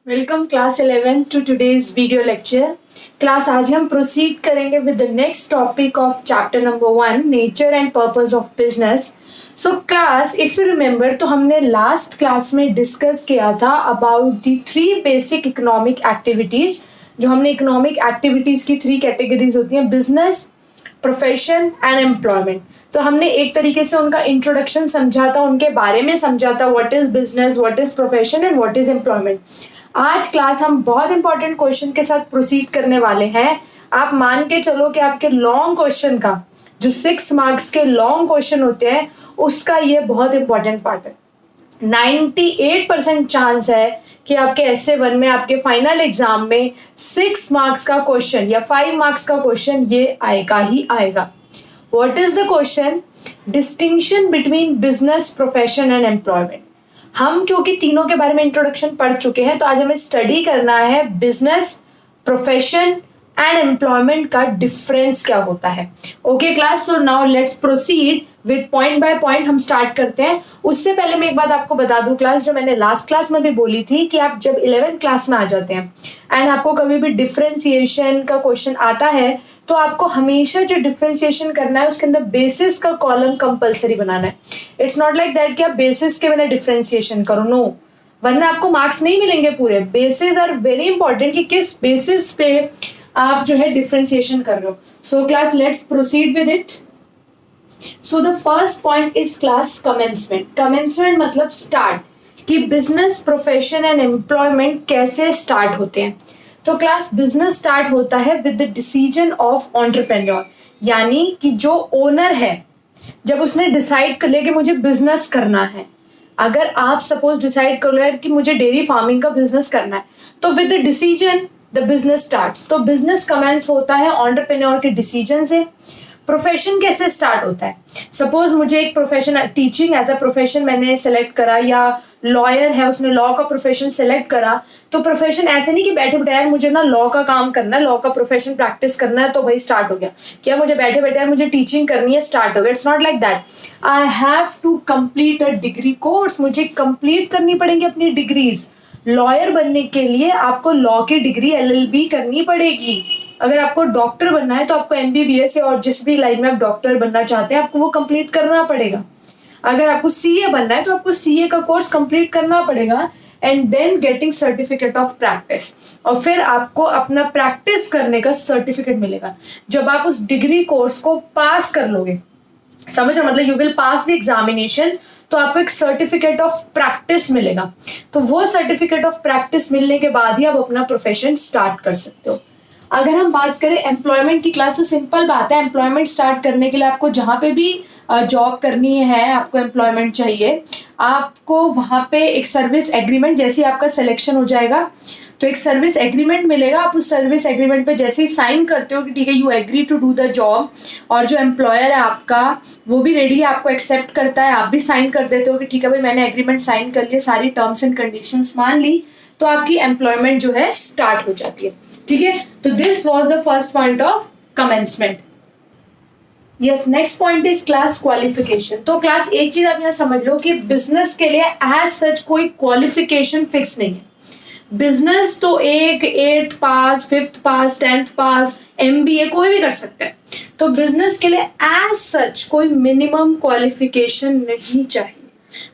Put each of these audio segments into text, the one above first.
Welcome class 11 to today's video lecture. Class आज हम proceed करेंगे with the next topic of chapter number 1, nature and purpose of business. So class if you remember, तो हमने last class में discuss किया था about the 3 basic economic activities. जो हमने इकोनॉमिक एक्टिविटीज की 3 कैटेगरीज होती हैं, बिजनेस, प्रोफेशन एंड एम्प्लॉयमेंट। तो हमने एक तरीके से उनका इंट्रोडक्शन समझा था, उनके बारे में समझा था, what is business, what is profession and what is employment. आज क्लास हम बहुत इंपॉर्टेंट क्वेश्चन के साथ प्रोसीड करने वाले हैं। आप मान के चलो कि आपके लॉन्ग क्वेश्चन का, जो 6 मार्क्स के लॉन्ग क्वेश्चन होते हैं, उसका ये बहुत इंपॉर्टेंट पार्ट है। 98% चांस है कि आपके एसए 1 में, आपके फाइनल एग्जाम में 6 मार्क्स का क्वेश्चन या 5 मार्क्स का क्वेश्चन ये आएगा ही आएगा। What is the question? Distinction between business, profession and employment. हम क्योंकि तीनों के बारे में इंट्रोडक्शन पढ़ चुके हैं, तो आज हमें स्टडी करना है बिजनेस, प्रोफेशन एंड एम्प्लॉयमेंट का डिफरेंस क्या होता है। Okay class, so now let's proceed with point by point. हम स्टार्ट करते हैं। उससे पहले मैं एक बात आपको बता दूं क्लास, जो मैंने लास्ट क्लास में भी बोली थी कि आप जब 11th क्लास में आ जाते हैं एंड आपको कभी भी डिफरेंशिएशन का क्वेश्चन आता है, तो आपको हमेशा जो डिफरेंशिएशन करना है उसके अंदर बेसिस का कॉलम कंपलसरी बनाना है। इट्स नॉट लाइक दैट कि आप बेसिस के बिना डिफरेंशिएशन करो, नो, वरना आपको मार्क्स नहीं मिलेंगे पूरे। बेसिस आर वेरी इंपॉर्टेंट कि किस बेसिस पे आप जो है डिफरेंशिएशन कर रहे हो। So class let's proceed with it. So the first point is class commencement. Commencement मतलब स्टार्ट, कि बिजनेस, प्रोफेशन एंड एम्प्लॉयमेंट कैसे स्टार्ट होते हैं। तो क्लास बिजनेस स्टार्ट होता है with the decision of entrepreneur, यानी कि जो ओनर है, जब उसने डिसाइड कर लिया कि मुझे बिजनेस करना है। अगर आप सपोज डिसाइड कर लो कि मुझे डेयरी फार्मिंग का बिजनेस करना है, तो with the decision the business starts. तो बिजनेस कमेंस होता है एंटरप्रेन्योर के डिसीजन से। प्रोफेशन कैसे स्टार्ट होता है? सपोज मुझे एक profession, teaching as a profession मैंने सेलेक्ट करा, या लॉयर है उसने लॉ का प्रोफेशन सेलेक्ट करा। तो प्रोफेशन ऐसे नहीं कि बैठे बैठे यार मुझे ना लॉ का काम करना है, लॉ का प्रोफेशन प्रैक्टिस करना है, तो भाई स्टार्ट हो गया। क्या मुझे बैठे बैठे यार मुझे टीचिंग करनी है, स्टार्ट हो गया। It's not like that. I have to complete a degree course, मुझे कंप्लीट करनी पड़ेंगी अपनी डिग्रीज। लॉयर बनने के लिए आपको लॉ की डिग्री LLB करनी पड़ेगी। अगर आपको डॉक्टर बनना है तो आपको MBBS या और जिस भी लाइन में आप डॉक्टर बनना चाहते हैं आपको वो कंप्लीट करना पड़ेगा। अगर आपको CA बनना है तो आपको CA का कोर्स कंप्लीट करना पड़ेगा and then getting certificate of practice, और फिर आपको अपना प्रैक्टिस करने का सर्टिफिकेट मिलेगा जब आप उस डिग्री कोर्स को पास कर लोगे। समझ रहे, मतलब you will pass the examination, तो आपको एक सर्टिफिकेट ऑफ प्रैक्टिस मिलेगा। तो वो सर्टिफिकेट ऑफ प्रैक्टिस मिलने के बाद ही आप अपना प्रोफेशन स्टार्ट कर सकते हो। अगर हम बात करें एम्प्लॉयमेंट की क्लास, तो सिंपल बात है, एम्प्लॉयमेंट स्टार्ट करने के लिए आपको जहाँ पे भी जॉब करनी है, आपको एम्प्लॉयमेंट चाहिए, आपको वहाँ पे एक सर्विस एग्रीमेंट, जैसे आपका सिलेक्शन हो जाएगा तो एक सर्विस एग्रीमेंट मिलेगा। आप उस सर्विस एग्रीमेंट पे जैसे ही साइन करते हो कि ठीक है you agree to do the job, और जो एम्प्लॉयर है आपका वो भी रेडी है, आपको एक्सेप्ट करता है, आप भी साइन कर देते हो कि ठीक है भाई मैंने एग्रीमेंट साइन कर लिया, सारी टर्म्स एंड कंडीशंस मान ली, तो आपकी एम्प्लॉयमेंट जो है स्टार्ट हो जाती है। ठीक है, तो this was the first point of commencement. Yes, next point is class qualification. तो क्लास एक चीज आप यहाँ समझ लो कि बिजनेस के लिए एज सच कोई क्वालिफिकेशन फिक्स नहीं है। बिजनेस तो एक 8th पास, 5th पास, 10th पास, MBA कोई भी कर सकता है। तो बिजनेस के लिए एज सच कोई मिनिमम क्वालिफिकेशन नहीं चाहिए,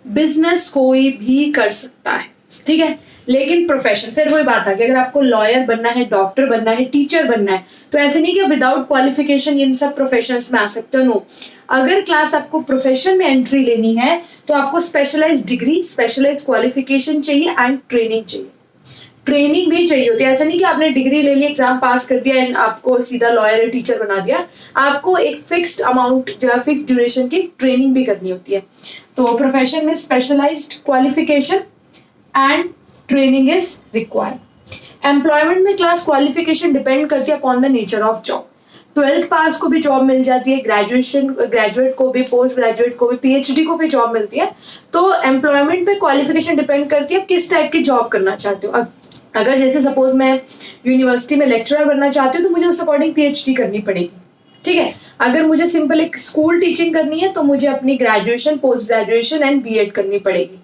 बिजनेस कोई भी कर सकता है। ठीक है, लेकिन प्रोफेशन, फिर वही बात आ गई, अगर आपको लॉयर बनना है, डॉक्टर बनना है, टीचर बनना है, तो ऐसे नहीं कि विदाउट क्वालिफिकेशन इन सब प्रोफेशंस में आ सकते हो, नो। अगर क्लास आपको प्रोफेशन में एंट्री लेनी है तो आपको स्पेशलाइज डिग्री, स्पेशलाइज क्वालिफिकेशन चाहिए एंड ट्रेनिंग चाहिए। ट्रेनिंग भी चाहिए होती है, ऐसा नहीं कि आपने डिग्री ले ली, एग्जाम पास कर दिया एंड आपको सीधा लॉयर या टीचर बना दिया। आपको एक फिक्स्ड अमाउंट जो है, फिक्स्ड ड्यूरेशन की ट्रेनिंग भी करनी होती है। तो प्रोफेशन में specialised qualification and training is required. Employment में क्लास क्वालिफिकेशन डिपेंड करती है upon the nature of job. 12th pass को भी जॉब मिल जाती है, ग्रेजुएट को भी, पोस्ट ग्रेजुएट को भी, PhD को भी जॉब मिलती है। तो एम्प्लॉयमेंट पे क्वालिफिकेशन डिपेंड करती है किस टाइप की जॉब करना चाहते हो। अगर जैसे सपोज मैं यूनिवर्सिटी में लेक्चरर बनना चाहती हूँ तो मुझे उस अकॉर्डिंग PhD करनी पड़ेगी। ठीक है, अगर मुझे सिंपल एक स्कूल टीचिंग करनी है तो मुझे अपनी graduation, post graduation and B.Ed करनी पड़ेगी।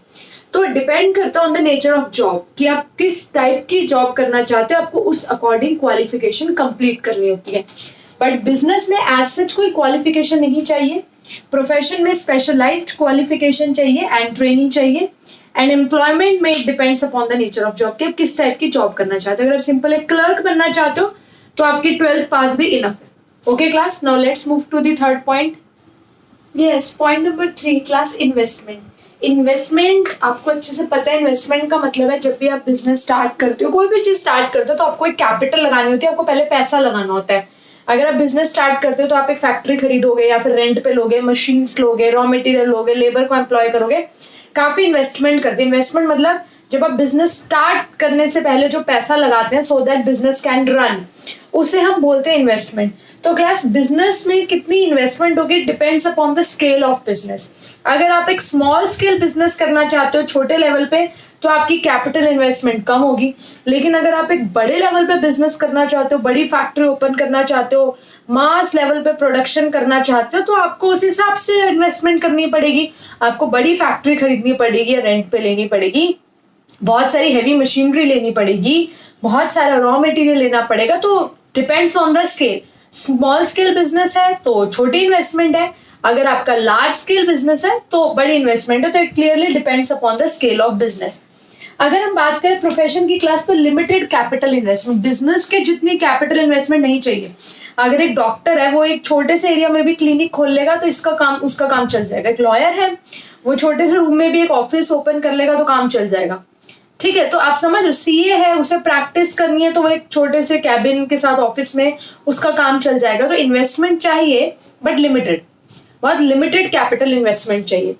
तो डिपेंड करता है on the nature of job कि आप किस टाइप की जॉब करना चाहते हो, आपको उस अकॉर्डिंग क्वालिफिकेशन कंप्लीट करनी होती है। बट बिजनेस में एज सच कोई क्वालिफिकेशन नहीं चाहिए, प्रोफेशन में स्पेशलाइज्ड क्वालिफिकेशन चाहिए एंड ट्रेनिंग चाहिए, एंड एम्प्लॉयमेंट में it depends upon the nature of job कि आप किस टाइप की जॉब करना चाहते हो। अगर आप सिंपल एक क्लर्क बनना चाहते हो तो आपकी 12th पास भी इनफ है। Okay class, now let's move to the third point. Yes, point number 3 class, investment. Investment आपको अच्छे से पता है, इन्वेस्टमेंट का मतलब है जब भी आप बिजनेस स्टार्ट करते हो, कोई भी चीज स्टार्ट करते हो तो आपको एक कैपिटल लगानी होती है, आपको पहले पैसा लगाना होता है। अगर आप बिजनेस स्टार्ट करते हो तो आप एक फैक्ट्री खरीदोगे या फिर रेंट पे लोगे, मशीन्स लोगे, रॉ मटेरियल लोगे, लेबर को एम्प्लॉय करोगे, काफी इन्वेस्टमेंट करते हैं। इन्वेस्टमेंट मतलब जब आप बिजनेस स्टार्ट करने से पहले जो पैसा लगाते हैं so that business can run, उसे हम बोलते हैं इन्वेस्टमेंट। तो क्लास बिजनेस में कितनी इन्वेस्टमेंट होगी depends upon the scale of business. अगर आप एक स्मॉल स्केल बिजनेस करना चाहते हो छोटे लेवल पे तो आपकी कैपिटल इन्वेस्टमेंट कम होगी, लेकिन अगर आप एक बड़े लेवल पे बिजनेस करना चाहते हो, बड़ी फैक्ट्री ओपन करना चाहते हो, मास लेवल पे प्रोडक्शन करना चाहते हो, तो आपको उस हिसाब से इन्वेस्टमेंट करनी पड़ेगी। आपको बड़ी फैक्ट्री खरीदनी पड़ेगी या रेंट पे लेनी पड़ेगी, बहुत सारी हैवी मशीनरी लेनी पड़ेगी, बहुत सारा रॉ मटेरियल लेना पड़ेगा। तो depends on the scale. Small scale business है तो छोटी इन्वेस्टमेंट है, अगर आपका लार्ज स्केल बिजनेस है तो बड़ी इन्वेस्टमेंट है। तो it clearly depends upon the scale of business. अगर हम बात करें प्रोफेशन की क्लास, तो लिमिटेड कैपिटल इन्वेस्टमेंट, बिजनेस के जितनी कैपिटल इन्वेस्टमेंट नहीं चाहिए। अगर एक डॉक्टर है वो एक छोटे से एरिया में भी क्लिनिक खोल लेगा तो उसका काम चल जाएगा। एक लॉयर है वो छोटे से रूम में भी एक ऑफिस ओपन कर लेगा तो काम चल जाएगा। ठीक है, तो आप समझ लो, सीए है उसे प्रैक्टिस करनी है तो वो एक छोटे से कैबिन के साथ ऑफिस में उसका काम चल जाएगा। तो इन्वेस्टमेंट चाहिए बट लिमिटेड, बहुत लिमिटेड कैपिटल इन्वेस्टमेंट चाहिए।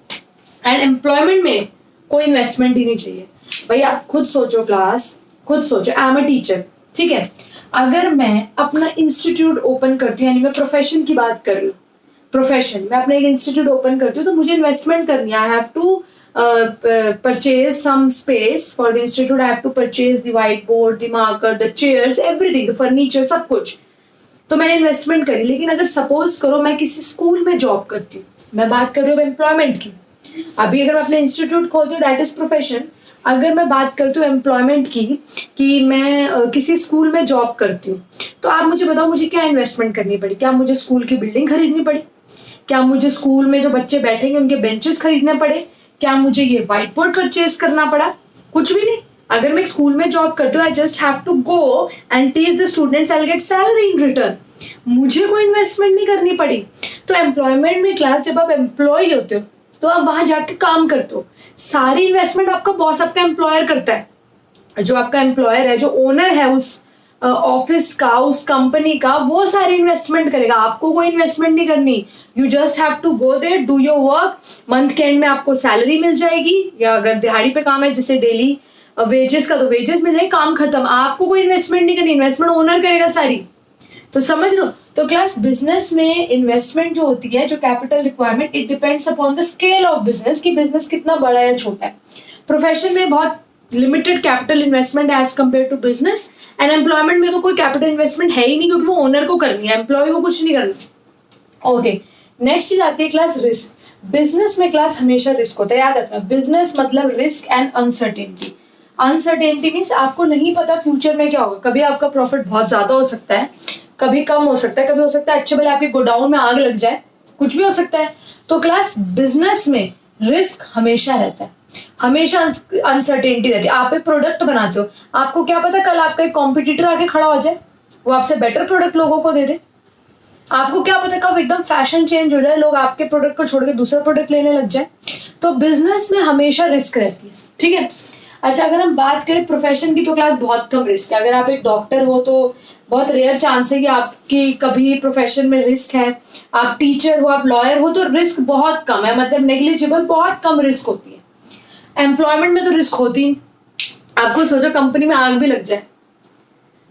एंड एम्प्लॉयमेंट में कोई इन्वेस्टमेंट ही नहीं चाहिए। भाई आप खुद सोचो क्लास, खुद सोचो, आई एम अ टीचर, ठीक है, अगर मैं अपना इंस्टीट्यूट ओपन करती हूँ, यानी मैं प्रोफेशन की बात कर रही हूँ, प्रोफेशन मैं अपना एक इंस्टीट्यूट ओपन करती हूँ तो मुझे इन्वेस्टमेंट करनी है। I have to purchase some space for the institute. I have to purchase the whiteboard, the marker, the chairs, everything, the furniture, सब कुछ। तो मैंने इन्वेस्टमेंट करी। लेकिन अगर सपोज करो मैं किसी स्कूल में जॉब करती हूँ, मैं बात कर रही हूँ एम्प्लॉयमेंट की। अभी अगर मैं अपने इंस्टीट्यूट खोलती हूँ दैट इज प्रोफेशन। अगर मैं बात करती हूँ एम्प्लॉयमेंट की कि मैं किसी स्कूल में जॉब करती हूँ, तो आप मुझे बताओ मुझे क्या इन्वेस्टमेंट करनी पड़ी? क्या मुझे स्कूल की बिल्डिंग खरीदनी पड़ी? क्या मुझे स्कूल में जो बच्चे बैठेंगे उनके बेंचेस खरीदने पड़े? क्या मुझे ये व्हाइट बोर्ड परचेज करना पड़ा? कुछ भी नहीं। अगर मैं एक स्कूल में जॉब करती हूँ, I just have to go and teach the students, I will get salary in return. मुझे कोई इन्वेस्टमेंट नहीं करनी पड़ी। तो एम्प्लॉयमेंट में क्लास, जब आप एम्प्लॉय होते हो तो आप वहां जाके काम करते हो, सारी इन्वेस्टमेंट आपका बॉस, आपका एम्प्लॉयर करता है। जो आपका एम्प्लॉयर है, जो ओनर है उस ऑफिस का, उस कंपनी का, वो सारी इन्वेस्टमेंट करेगा। आपको कोई इन्वेस्टमेंट नहीं करनी। You just have to go there, do your work, month के एंड में आपको सैलरी मिल जाएगी, या अगर दिहाड़ी पे काम है जैसे डेली वेजेस का तो वेजेस मिल जाएगी, काम खत्म। आपको कोई इन्वेस्टमेंट नहीं करनी, इन्वेस्टमेंट ओनर करेगा सारी। तो समझ लो। तो क्लास बिजनेस में इन्वेस्टमेंट जो होती है, जो capital requirement, it depends upon the scale of business कि बिजनेस कितना बड़ा या छोटा है। प्रोफेशन में बहुत limited capital investment as compare to business. And employment में तो कोई कैपिटल इन्वेस्टमेंट है ही नहीं, क्योंकि वो ओनर को करनी है, एम्प्लॉय को कुछ नहीं करना। ओके, नेक्स्ट चीज आती है क्लास रिस्क। बिजनेस में क्लास हमेशा रिस्क होता है, याद रखना। बिजनेस मतलब risk and uncertainty. Uncertainty means आपको नहीं पता फ्यूचर में क्या होगा। कभी आपका प्रॉफिट बहुत ज्यादा हो सकता है, कभी कम हो सकता है, कभी हो सकता है अच्छे भले आपके गोडाउन में आग लग जाए, कुछ भी हो सकता है। तो क्लास बिजनेस में रिस्क हमेशा रहता है, हमेशा अनसर्टेनिटी रहती है। आप एक प्रोडक्ट बनाते हो, आपको क्या पता कल आपका एक कॉम्पिटिटर आके खड़ा हो जाए, वो आपसे बेटर प्रोडक्ट लोगों को दे दे। आपको क्या पता कब एकदम फैशन चेंज हो जाए, लोग आपके प्रोडक्ट को छोड़ के दूसरा प्रोडक्ट लेने लग जाए। तो बिजनेस में हमेशा रिस्क रहती है, ठीक है। अच्छा, अगर हम बात करें प्रोफेशन की तो क्लास बहुत कम रिस्क है। अगर आप एक डॉक्टर हो तो बहुत रेयर चांस है कि आपकी कभी प्रोफेशन में रिस्क है। आप टीचर हो, आप लॉयर हो, तो रिस्क बहुत कम है, मतलब नेग्लिजिबल, बहुत कम रिस्क होती है। एम्प्लॉयमेंट में तो रिस्क होती है। आपको सोचो कंपनी में आग भी लग जाए,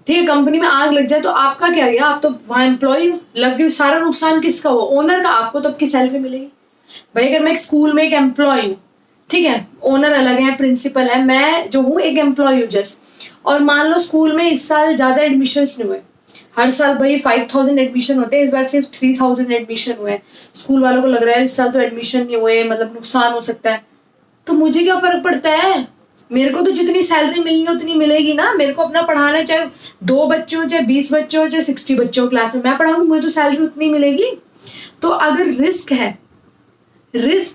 ठीक है, कंपनी में आग लग जाए तो आपका क्या गया? आप तो वहां एम्प्लॉय लग गई, सारा नुकसान किसका हो? ओनर का। आपको तो आपकी सैलरी मिलेगी। भाई अगर मैं एक स्कूल में एक एम्प्लॉय हूँ, ठीक है, ओनर अलग है, प्रिंसिपल है, मैं जो हूँ एक एम्प्लॉय हूँ जस्ट, और मान लो स्कूल में इस साल ज्यादा एडमिशन नहीं हुए, हर साल भाई 5000 एडमिशन होते हैं, इस बार सिर्फ 3000 एडमिशन हुए। स्कूल वालों को लग रहा है इस साल तो एडमिशन नहीं हुए, मतलब नुकसान हो सकता है। तो मुझे क्या फर्क पड़ता है, मेरे को तो जितनी सैलरी मिलेगी उतनी मिलेगी ना। मेरे को अपना पढ़ाना, चाहे 2 बच्चे हो, चाहे 20 बच्चे हो, चाहे 60 बच्चे हो क्लास में, मैं पढ़ाऊंगी, मुझे तो सैलरी उतनी मिलेगी। तो अगर रिस्क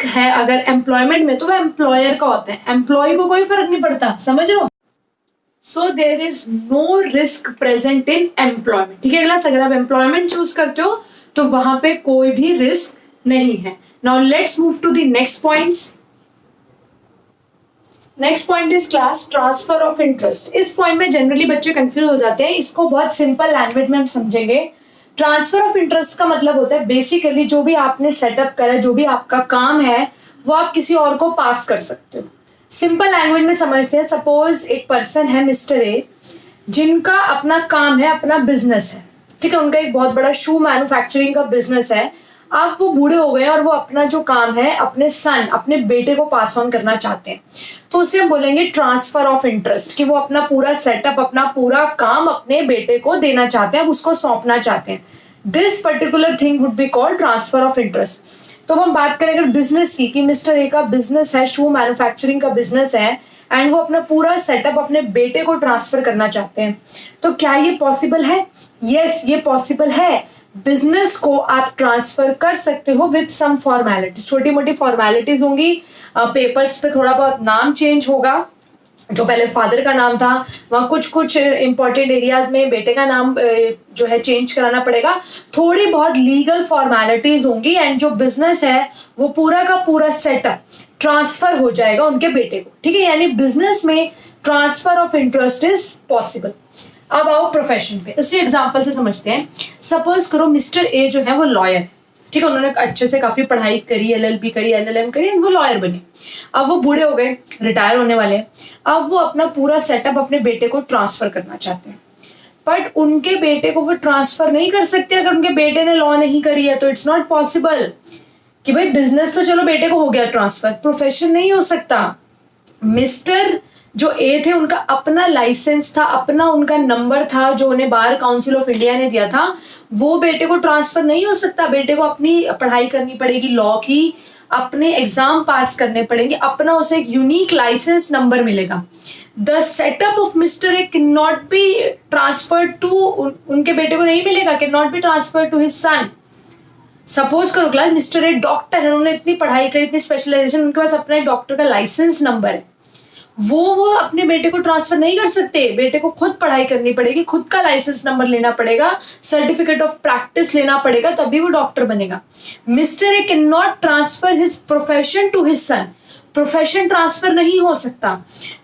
है अगर एम्प्लॉयमेंट में, तो वह एम्प्लॉयर का होता है, एम्प्लॉय को कोई फर्क नहीं पड़ता, समझ रहे हो। So there is no risk present in employment, ठीक है क्लास। अगर आप एम्प्लॉयमेंट चूज करते हो तो वहां पे कोई भी रिस्क नहीं है। Now let's move to the next points. Next point is class transfer of interest. इस पॉइंट में जनरली बच्चे कंफ्यूज हो जाते हैं, इसको बहुत सिंपल लैंग्वेज में हम समझेंगे। ट्रांसफर ऑफ इंटरेस्ट का मतलब होता है बेसिकली जो भी आपने सेटअप करा, जो भी आपका काम है, वो आप किसी और को पास कर सकते हो। सिंपल लैंग्वेज में समझते हैं। सपोज एक पर्सन है मिस्टर ए, जिनका अपना काम है, अपना बिजनेस है, ठीक है, उनका एक बहुत बड़ा शू मैन्युफैक्चरिंग का बिजनेस है। अब वो बूढ़े हो गए और वो अपना जो काम है अपने सन, अपने बेटे को पास ऑन करना चाहते हैं, तो उसे हम बोलेंगे ट्रांसफर ऑफ इंटरेस्ट, कि वो अपना पूरा सेटअप, अपना पूरा काम अपने बेटे को देना चाहते हैं, उसको सौंपना चाहते हैं। This particular thing would be called transfer of interest. तो हम बात करें अगर बिजनेस की, कि मिस्टर ए का बिजनेस है, शू मैन्युफैक्चरिंग का बिजनेस है, एंड वो अपना पूरा सेटअप अपने बेटे को ट्रांसफर करना चाहते हैं, तो क्या ये पॉसिबल है? यस, ये पॉसिबल है। बिजनेस को आप ट्रांसफर कर सकते हो विद सम फॉर्मेलिटीज, छोटी मोटी फॉर्मेलिटीज होंगी, पेपर्स पे थोड़ा बहुत नाम चेंज होगा, जो पहले फादर का नाम था वहाँ कुछ इंपॉर्टेंट एरियाज में बेटे का नाम जो है चेंज कराना पड़ेगा, थोड़ी बहुत लीगल फॉर्मेलिटीज होंगी, एंड जो बिजनेस है वो पूरा का पूरा सेटअप ट्रांसफर हो जाएगा उनके बेटे को, ठीक है। यानी बिजनेस में transfer of interest is possible. अब आओ प्रोफेशन पे, इसी एग्जांपल से समझते हैं। सपोज करो मिस्टर ए जो है वो लॉयर, ठीक है, उन्होंने अच्छे से काफी पढ़ाई करी, LLB करी, LLM करी, वो लॉयर बने। अब वो बूढ़े हो गए, रिटायर होने वाले हैं। अब वो अपना पूरा सेटअप अपने बेटे को ट्रांसफर करना चाहते हैं, बट उनके बेटे को वो ट्रांसफर नहीं कर सकते अगर उनके बेटे ने लॉ नहीं करी है, तो इट्स नॉट पॉसिबल कि भाई बिजनेस तो चलो बेटे को हो गया ट्रांसफर, प्रोफेशन नहीं हो सकता। मिस्टर जो ए थे उनका अपना लाइसेंस था, अपना उनका नंबर था जो उन्हें बार काउंसिल ऑफ इंडिया ने दिया था, वो बेटे को ट्रांसफर नहीं हो सकता। बेटे को अपनी पढ़ाई करनी पड़ेगी लॉ की, अपने एग्जाम पास करने पड़ेंगे, अपना उसे एक यूनिक लाइसेंस नंबर मिलेगा। The setup of mister A can not be transferred to, उनके बेटे को नहीं मिलेगा, can not be transferred to his son. Suppose करो क्लास मिस्टर ए डॉक्टर है, उन्होंने इतनी पढ़ाई करी, इतनी स्पेशलाइजेशन, उनके पास अपना एक डॉक्टर का लाइसेंस नंबर है, वो अपने बेटे को ट्रांसफर नहीं कर सकते। बेटे को खुद पढ़ाई करनी पड़ेगी, खुद का लाइसेंस नंबर लेना पड़ेगा, सर्टिफिकेट ऑफ प्रैक्टिस लेना पड़ेगा, तभी वो डॉक्टर बनेगा। Mister A can not transfer his profession to his son, profession transfer नहीं हो सकता।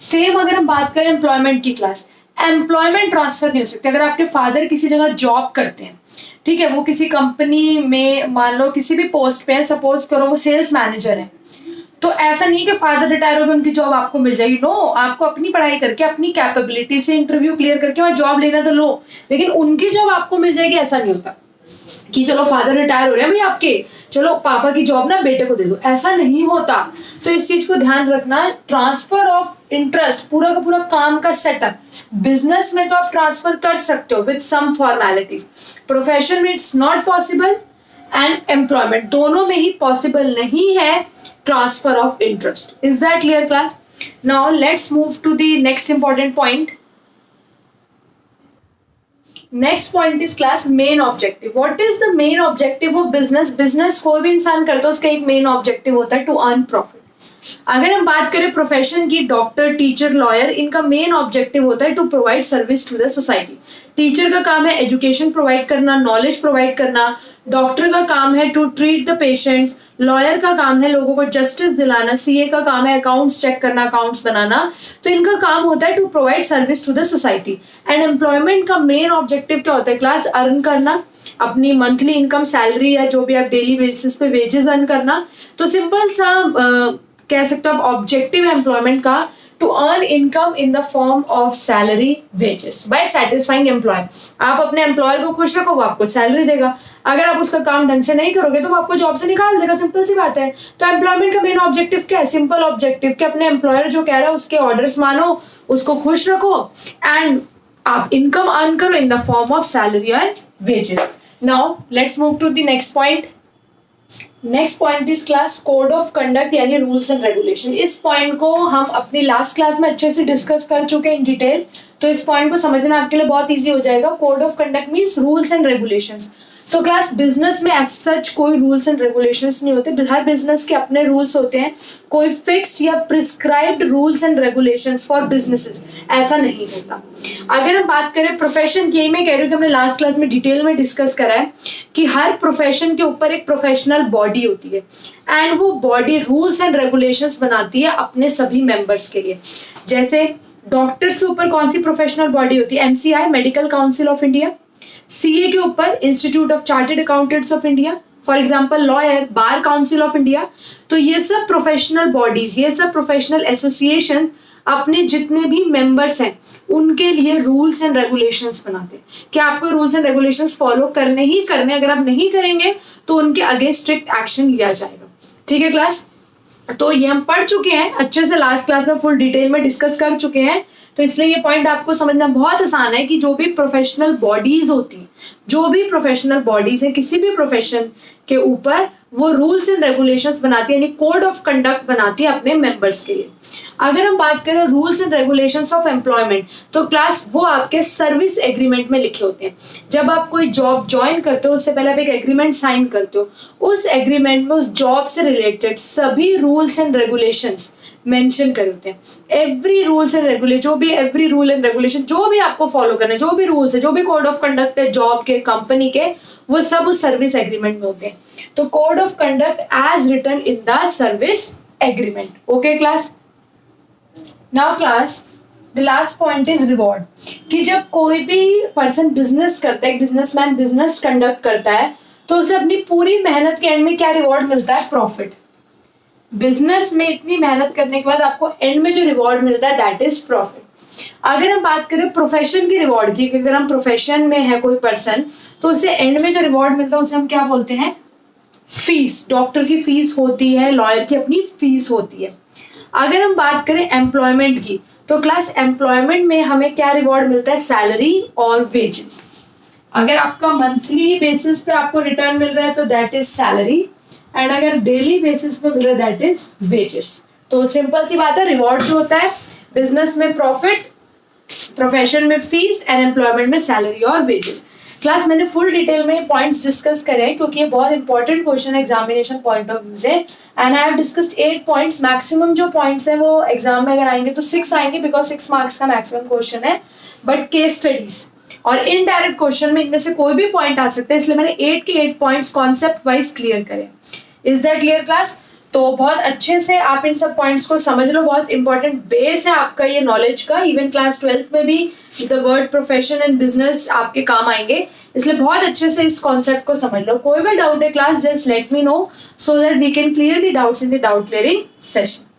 सेम अगर हम बात करें एम्प्लॉयमेंट की क्लास, एम्प्लॉयमेंट ट्रांसफर नहीं हो सकती। अगर आपके फादर किसी जगह जॉब करते हैं, ठीक है, वो किसी कंपनी में मान लो किसी भी पोस्ट पे है, सपोज करो वो सेल्स मैनेजर है, तो ऐसा नहीं कि फादर रिटायर हो गए उनकी जॉब आपको मिल जाएगी। नो, आपको अपनी पढ़ाई करके, अपनी कैपेबिलिटी से इंटरव्यू क्लियर करके वहां जॉब लेना तो लो, लेकिन उनकी जॉब आपको मिल जाएगी ऐसा नहीं होता कि चलो फादर रिटायर हो रहे हैं भाई आपके, चलो पापा की जॉब ना बेटे को दे दो, ऐसा नहीं होता। तो इस चीज को ध्यान रखना। ट्रांसफर ऑफ इंटरेस्ट, पूरा का पूरा काम का सेटअप, बिजनेस में तो आप ट्रांसफर कर सकते हो विद सम फॉर्मेलिटीज, प्रोफेशन में it's not possible, and employment दोनों में ही पॉसिबल नहीं है transfer of interest. Is that clear class? Now let's move to the next important point. Next point is class main objective. What is the main objective of business? Business कोई भी इंसान करता है, उसका एक मेन ऑब्जेक्टिव होता है to earn profit. अगर हम बात करें प्रोफेशन की, डॉक्टर, टीचर, लॉयर, इनका मेन ऑब्जेक्टिव होता है to provide service to the society. Teacher का काम है एजुकेशन प्रोवाइड करना, नॉलेज प्रोवाइड करना, डॉक्टर का काम है to treat the patients, lawyer का काम है लोगों को जस्टिस दिलाना, सीए का काम है अकाउंट्स चेक करना, अकाउंट्स बनाना। तो इनका काम होता है to provide service to the society. And employment का मेन ऑब्जेक्टिव क्या होता है क्लास? अर्न करना, अपनी मंथली इनकम, सैलरी या जो भी आप डेली बेसिस पे वेजेस अर्न करना। तो सिंपल सा कह सकते हो आप ऑब्जेक्टिव एम्प्लॉयमेंट का to earn income in the form of salary, wages by satisfying employer. आप अपने एम्प्लॉयर को खुश रखो, वो आपको सैलरी देगा। अगर आप उसका काम ढंग से नहीं करोगे तो वो आपको जॉब से निकाल देगा, सिंपल सी बात है। तो एम्प्लॉयमेंट का मेन ऑब्जेक्टिव क्या है? सिंपल ऑब्जेक्टिव कि अपने एम्प्लॉयर जो कह रहा है उसके ऑर्डर्स मानो, उसको खुश रखो, एंड आप इनकम अर्न करो in the form of salary and wages. Now let's move to the next point. Next point is class code of conduct यानी रूल्स एंड रेगुलेशन। इस पॉइंट को हम अपनी लास्ट क्लास में अच्छे से डिस्कस कर चुके हैं इन डिटेल, तो इस पॉइंट को समझना आपके लिए बहुत इजी हो जाएगा। Code of conduct means rules and regulations. तो क्लास बिजनेस में एज सच कोई रूल्स एंड रेगुलेशंस नहीं होते, हर बिजनेस के अपने रूल्स होते हैं। कोई फिक्स्ड या prescribed rules and regulations for businesses ऐसा नहीं होता। अगर हम बात करें प्रोफेशन की, मैं कह रही हूँ कि हमने लास्ट क्लास में डिटेल में डिस्कस करा है कि हर प्रोफेशन के ऊपर एक प्रोफेशनल बॉडी होती है एंड वो बॉडी रूल्स एंड रेगुलेशंस बनाती है अपने सभी मेंबर्स के लिए। जैसे डॉक्टर्स के ऊपर कौन सी प्रोफेशनल बॉडी होती है? MCI, medical council of India. CA के ऊपर institute of chartered accountants of India. For example lawyer, bar council of India. तो ये सब प्रोफेशनल बॉडीज, ये सब प्रोफेशनल एसोसिएशन अपने जितने भी मेंबर्स हैं उनके लिए रूल्स एंड रेगुलेशंस बनाते हैं कि आपको रूल्स एंड रेगुलेशंस फॉलो करने ही करने, अगर आप नहीं करेंगे तो उनके अगेंस्ट स्ट्रिक्ट एक्शन लिया जाएगा। ठीक है क्लास, तो ये हम पढ़ चुके हैं अच्छे से, लास्ट क्लास में फुल डिटेल में डिस्कस कर चुके हैं, तो इसलिए ये पॉइंट आपको समझना बहुत आसान है कि जो भी प्रोफेशनल बॉडीज होती हैं, जो भी प्रोफेशनल बॉडीज हैं किसी भी प्रोफेशन के ऊपर, वो रूल्स एंड रेगुलेशंस बनाती है, यानी कोड ऑफ कंडक्ट बनाती है अपने मेंबर्स के लिए। अगर हम बात करें rules and regulations of employment, तो क्लास वो आपके सर्विस एग्रीमेंट में लिखे होते हैं। जब आप कोई जॉब ज्वाइन करते हो उससे पहले आप एक एग्रीमेंट साइन करते हो, उस एग्रीमेंट में उस जॉब से रिलेटेड सभी रूल्स एंड रेगुलेशंस मेंशन करे होते हैं। एवरी रूल्स एंड रेगुलेशन, जो भी एवरी रूल एंड रेगुलेशन जो भी आपको फॉलो करना है, जो भी रूल्स है, जो भी कोड ऑफ कंडक्ट है जॉब के, कंपनी के, वो सब उस सर्विस एग्रीमेंट में होते हैं। तो code of conduct as written in the service agreement. Okay class, now class the last point is reward, कि जब कोई भी पर्सन बिजनेस करता है, बिजनेसमैन बिजनेस कंडक्ट करता है, तो उसे अपनी पूरी मेहनत के एंड में क्या रिवॉर्ड मिलता है? प्रॉफिट। बिजनेस में इतनी मेहनत करने के बाद आपको एंड में जो रिवॉर्ड मिलता है दैट इज प्रॉफिट। अगर हम बात करें प्रोफेशन की रिवॉर्ड की, अगर हम प्रोफेशन में है कोई पर्सन, तो उसे एंड में जो रिवॉर्ड मिलता है उसे हम क्या बोलते हैं? फीस। डॉक्टर की फीस होती है, लॉयर की अपनी फीस होती है। अगर हम बात करें एम्प्लॉयमेंट की, तो क्लास एम्प्लॉयमेंट में हमें क्या रिवॉर्ड मिलता है? सैलरी और वेजेस। अगर आपका मंथली बेसिस पे आपको रिटर्न मिल रहा है तो दैट इज सैलरी, एंड अगर डेली बेसिस पे मिल रहा है दैट इज वेजेस। तो सिंपल सी बात है, रिवॉर्ड जो होता है बिजनेस में प्रॉफिट, प्रोफेशन में फीस, एंड एम्प्लॉयमेंट में सैलरी और वेजेस। क्लास मैंने फुल डिटेल में पॉइंट्स डिस्कस करे हैं क्योंकि ये बहुत इंपॉर्टेंट क्वेश्चन है एग्जामिनेशन पॉइंट ऑफ व्यू से, and I have discussed 8 points. Maximum जो पॉइंट्स हैं वो एग्जाम में अगर आएंगे तो 6 आएंगे, बिकॉज 6 मार्क्स का मैक्सिमम क्वेश्चन है। बट केस स्टडीज और इनडायरेक्ट क्वेश्चन में इनमें से कोई भी पॉइंट आ सकता है, इसलिए मैंने 8 के 8 पॉइंट्स कॉन्सेप्ट वाइज क्लियर करे। Is that clear class? तो बहुत अच्छे से आप इन सब पॉइंट्स को समझ लो, बहुत इंपॉर्टेंट बेस है आपका ये नॉलेज का। इवन क्लास 12th में भी the word profession and business आपके काम आएंगे, इसलिए बहुत अच्छे से इस कॉन्सेप्ट को समझ लो। कोई भी डाउट है class, just let me know so that we can clear the doubts in the doubt clearing session.